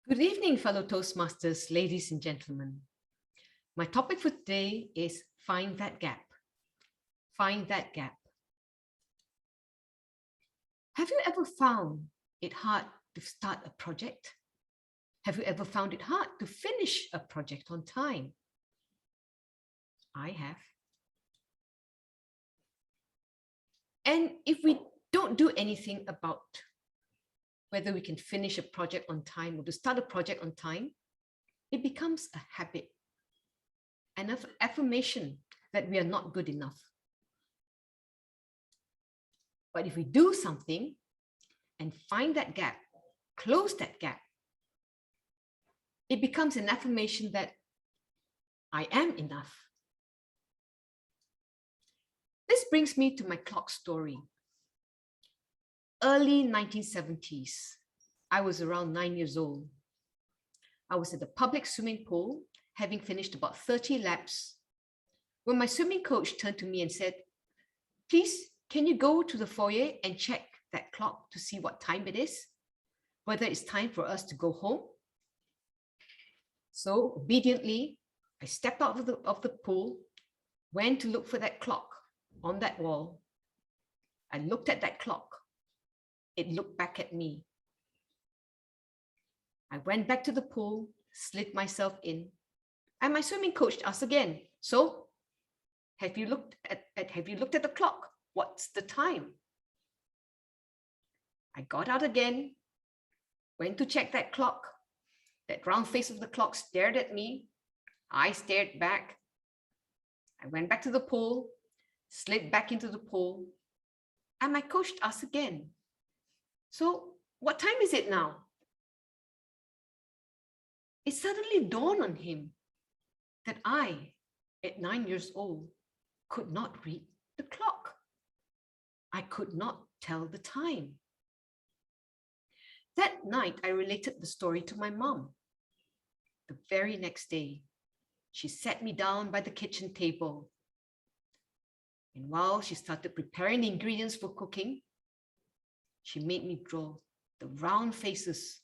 Good evening, fellow Toastmasters, ladies and gentlemen. My topic for today is find that gap. Find that gap. Have you ever found it hard to start a project? Have you ever found it hard to finish a project on time? I have. And if we don't do anything about whether we can finish a project on time or to start a project on time, it becomes a habit, an affirmation that we are not good enough. But if we do something and find that gap, close that gap, it becomes an affirmation that I am enough. This brings me to my clock story. Early 1970s, I was around 9 years old. I was at the public swimming pool, having finished about 30 laps, when my swimming coach turned to me and said, "Please, can you go to the foyer and check that clock to see what time it is, whether it's time for us to go home?" So obediently, I stepped out of the pool, went to look for that clock on that wall. I looked at that clock. It looked back at me. I went back to the pool, slid myself in, and my swimming coach asked again, "So, have you looked at the clock? What's the time?" I got out again, went to check that clock. That round face of the clock stared at me. I stared back. I went back to the pool, slid back into the pool, and my coach asked again, "So, what time is it now?" It suddenly dawned on him that I, at 9 years old, could not read the clock. I could not tell the time. That night, I related the story to my mom. The very next day, she sat me down by the kitchen table. And while she started preparing the ingredients for cooking, she made me draw the round faces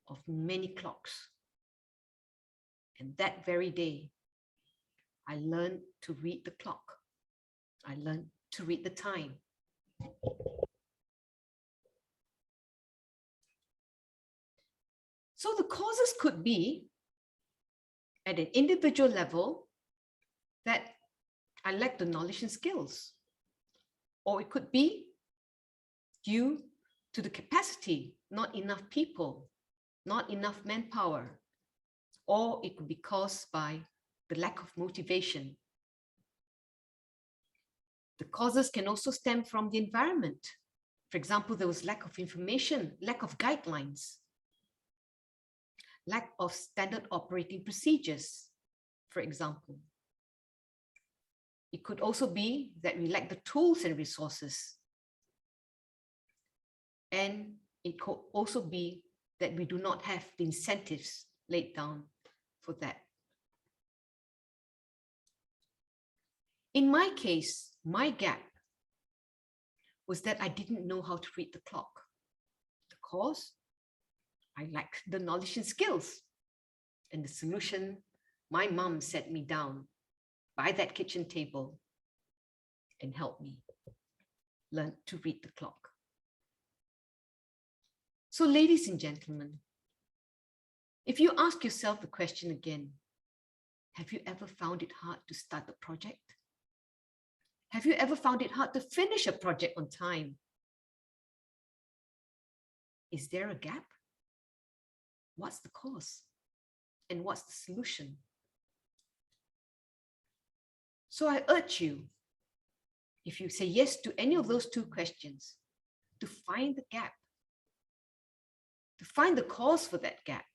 of many clocks. And that very day, I learned to read the clock. I learned to read the time. So the causes could be, at an individual level, that I lack the knowledge and skills. Or it could be due to the capacity, not enough people, not enough manpower. Or it could be caused by the lack of motivation. The causes can also stem from the environment. For example, there was lack of information, lack of guidelines, lack of standard operating procedures, for example. It could also be that we lack the tools and resources. And it could also be that we do not have the incentives laid down for that. In my case, my gap was that I didn't know how to read the clock. The cause, I lacked the knowledge and skills. And the solution, my mom sat me down by that kitchen table and helped me learn to read the clock. So, ladies and gentlemen, if you ask yourself the question again, have you ever found it hard to start a project? Have you ever found it hard to finish a project on time? Is there a gap? What's the cause? And what's the solution? So I urge you, if you say yes to any of those two questions, to find the gap, to find the cause for that gap.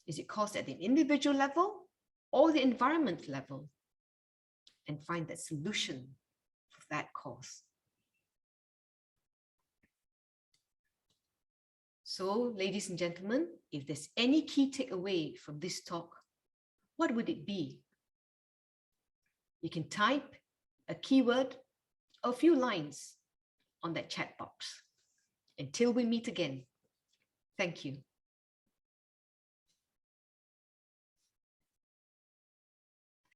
Is it caused at the individual level or the environment level? And find that solution for that cause. So, ladies and gentlemen, if there's any key takeaway from this talk, what would it be? You can type a keyword or a few lines on that chat box. Until we meet again, thank you.